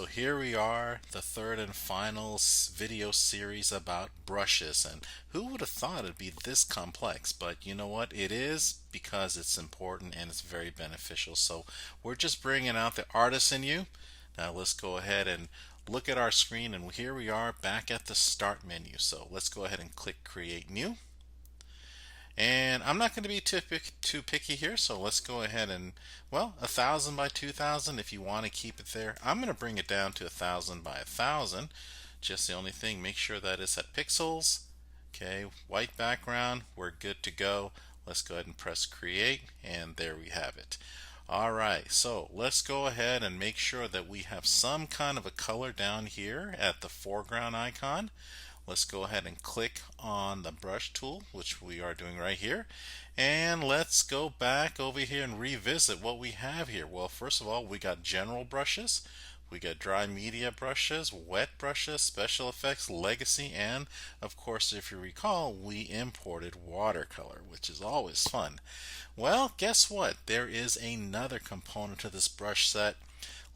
so here we are, the third and final video series about brushes. And who would have thought it'd be this complex? But you know what? It is because it's important and it's very beneficial. So we're just bringing out the artist in you. Now let's go ahead and look at our screen, and here we are back at the start menu. So let's go ahead and click Create New. And I'm not going to be too picky here, so let's go ahead and, well, 1,000 by 2,000 if you want to keep it there. I'm going to bring it down to 1,000 by 1,000. Just the only thing, make sure that it's at pixels. Okay, white background, we're good to go. Let's go ahead and press create, and there we have it. Alright, so let's go ahead and make sure that we have some kind of a color down here at the foreground icon. Let's go ahead and click on the brush tool, which we are doing right here, and let's go back over here and revisit what we have here. Well, first of all, we got general brushes, we got dry media brushes, wet brushes, special effects, legacy, and of course, if you recall, we imported watercolor, which is always fun. Well, guess what? There is another component to this brush set.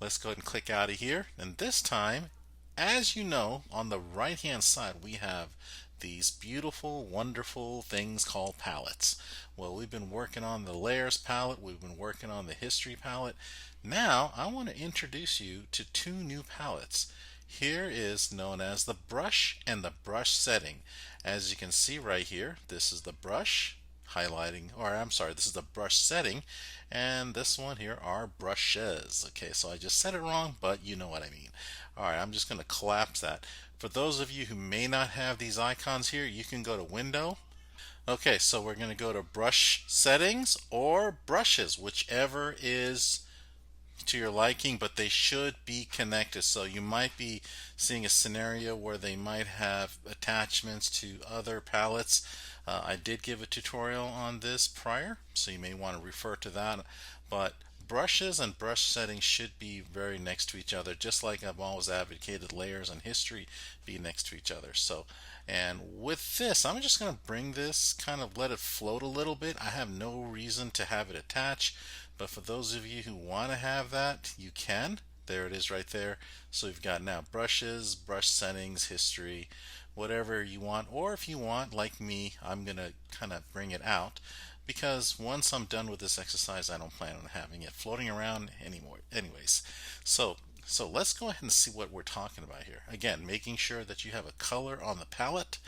Let's go ahead and click out of here, and this time, as you know, on the right hand side we have these beautiful, wonderful things called palettes. Well, we've been working on the layers palette, we've been working on the history palette. Now I want to introduce you to two new palettes. Here is known as the brush and the brush setting. As you can see right here, this is the brush highlighting, or I'm sorry, this is the brush setting, and this one here are brushes. Okay, so I just said it wrong, but you know what I mean. Alright, I'm just going to collapse that. For those of you who may not have these icons here, you can go to Window. Okay, so we're going to go to Brush Settings or Brushes, whichever is to your liking, but they should be connected. So you might be seeing a scenario where they might have attachments to other palettes. I did give a tutorial on this prior, so you may want to refer to that. But brushes and brush settings should be very next to each other, just like I've always advocated layers and history be next to each other. So, and with this, I'm just going to bring this, kind of let it float a little bit. I have no reason to have it attached, but for those of you who want to have that, you can. There it is right there. So we've got now brushes, brush settings, history, whatever you want. Or if you want, like me, I'm going to kind of bring it out, because once I'm done with this exercise, I don't plan on having it floating around anymore. Anyways, so let's go ahead and see what we're talking about here. Again, making sure that you have a color on the palette.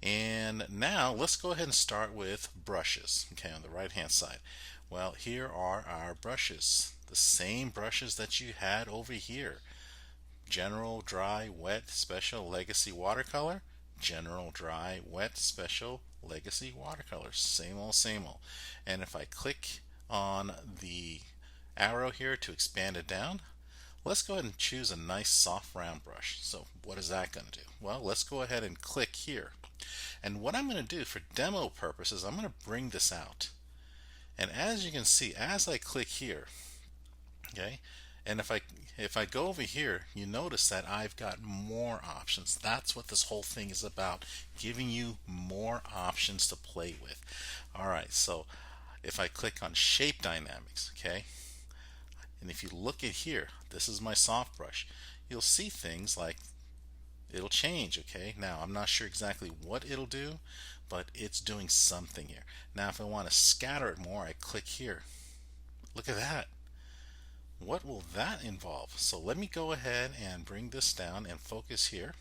And now let's go ahead and start with brushes. Okay, on the right hand side. Well, here are our brushes. The same brushes that you had over here. General, dry, wet, special, legacy, watercolor. General, dry, wet, special, legacy, watercolor. Same old, same old. And if I click on the arrow here to expand it down, let's go ahead and choose a nice soft round brush. So what is that going to do? Well, let's go ahead and click here. And what I'm going to do for demo purposes, I'm going to bring this out. And as you can see, as I click here, okay, and if I go over here, you notice that I've got more options. That's what this whole thing is about, giving you more options to play with. Alright, so if I click on shape dynamics, okay, and if you look at here, this is my soft brush, you'll see things like it'll change. Okay, now I'm not sure exactly what it'll do, but it's doing something here. Now if I want to scatter it more, I click here. Look at that. What will that involve? So let me go ahead and bring this down and focus here.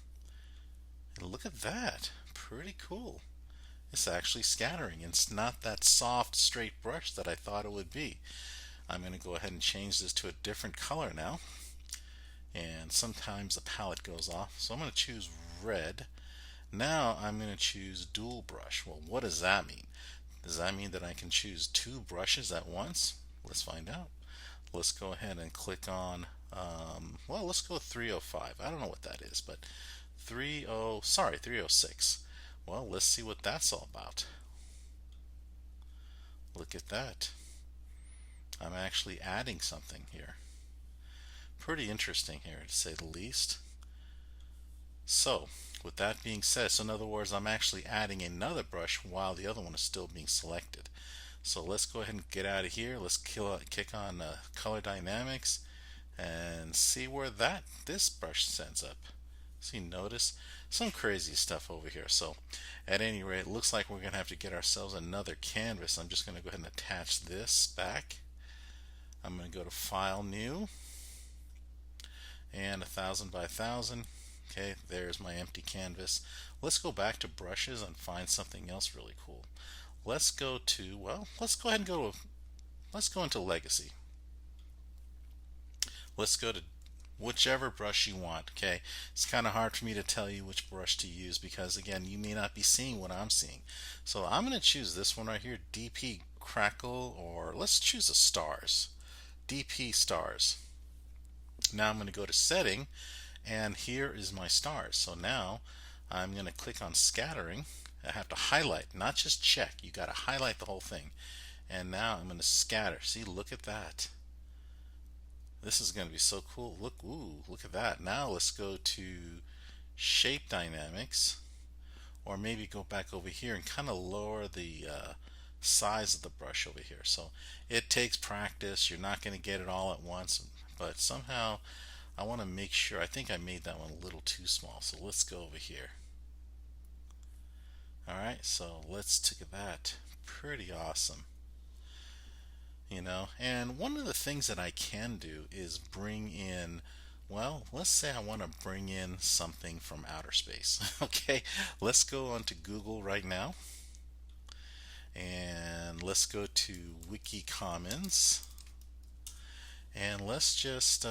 And look at that. Pretty cool. It's actually scattering. It's not that soft straight brush that I thought it would be. I'm going to go ahead and change this to a different color now. And sometimes the palette goes off, so I'm going to choose red. Now I'm going to choose dual brush. Well, what does that mean? Does that mean that I can choose two brushes at once? Let's find out. Let's go ahead and click on, well, let's go 305. I don't know what that is, but 306. Well, let's see what that's all about. Look at that. I'm actually adding something here. Pretty interesting here, to say the least. So with that being said, so in other words, I'm actually adding another brush while the other one is still being selected. So let's go ahead and get out of here. Let's kick on color dynamics, and see where this brush ends up. See, notice some crazy stuff over here. So at any rate, it looks like we're gonna have to get ourselves another canvas. I'm just gonna go ahead and attach this back. I'm gonna go to File, New, and 1000 by 1000. Okay, there's my empty canvas. Let's go back to brushes and find something else really cool. Let's go to, well, let's go into Legacy. Let's go to whichever brush you want. Okay, it's kind of hard for me to tell you which brush to use because again, you may not be seeing what I'm seeing. So I'm going to choose this one right here, DP Crackle, or let's choose a Stars, DP Stars. Now I'm going to go to Setting, and here is my stars. So now I'm going to click on Scattering. I have to highlight, not just check. You got to highlight the whole thing. And now I'm going to scatter. See, look at that. This is going to be so cool. Look, ooh, look at that. Now let's go to Shape Dynamics, or maybe go back over here and kind of lower the size of the brush over here. So it takes practice. You're not going to get it all at once, but somehow I want to make sure. I think I made that one a little too small. So let's go over here. Alright, so let's take that. Pretty awesome. You know, and one of the things that I can do is bring in, well, let's say I want to bring in something from outer space. Okay, let's go onto Google right now, and let's go to Wiki Commons, and let's just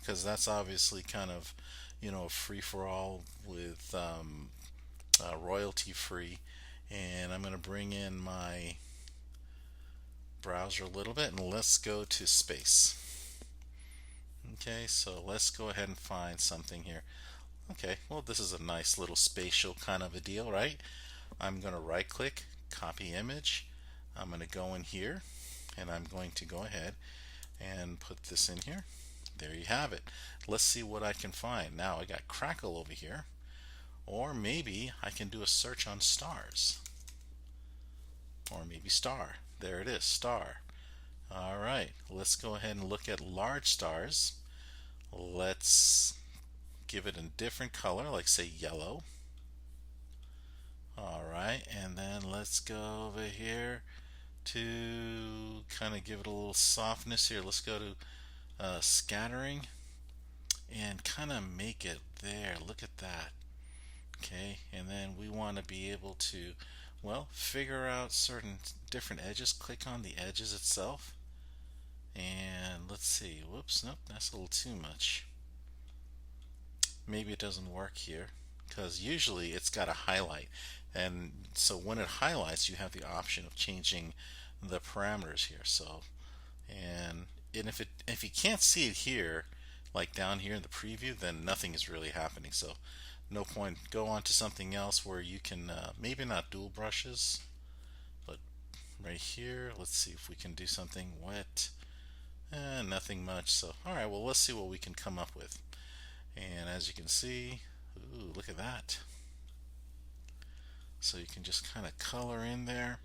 because that's obviously kind of, you know, free for all with royalty free. And I'm going to bring in my browser a little bit, and let's go to space. Okay, so let's go ahead and find something here. Okay, well, this is a nice little spatial kind of a deal, right? I'm going to right click, copy image. I'm going to go in here, and I'm going to go ahead and put this in here. There you have it. Let's see what I can find. Now I got Crackle over here, or maybe I can do a search on stars, or maybe star. There it is, star. Alright, let's go ahead and look at large stars. Let's give it a different color, like say yellow. Alright, and then let's go over here to kind of give it a little softness here. Let's go to scattering and kind of make it there. Look at that. Okay, and then we want to be able to, well, figure out certain different edges. Click on the edges itself, and let's see. Whoops, nope, that's a little too much. Maybe it doesn't work here because usually it's got a highlight, and so when it highlights, you have the option of changing the parameters here. So, and if you can't see it here, like down here in the preview, then nothing is really happening. So no point. Go on to something else where you can maybe not dual brushes, but right here, let's see if we can do something wet. Nothing much. So alright, well, let's see what we can come up with. And as you can see, ooh, look at that. So you can just kind of color in there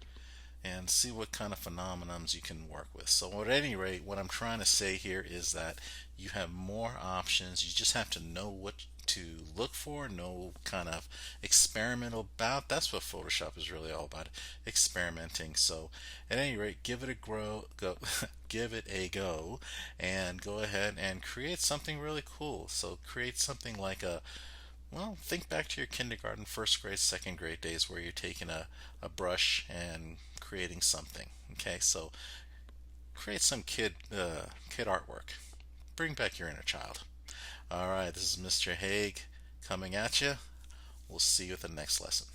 and see what kind of phenomenons you can work with. So at any rate, what I'm trying to say here is that you have more options. You just have to know what to look for, know kind of experiment about. That's what Photoshop is really all about, experimenting. So at any rate, give it a go give it a go, and go ahead and create something really cool. So create something like a, well, think back to your kindergarten, first grade, second grade days where you're taking a brush and creating something. Okay, so create some kid artwork. Bring back your inner child. All right, this is Mr. Hague coming at you. We'll see you at the next lesson.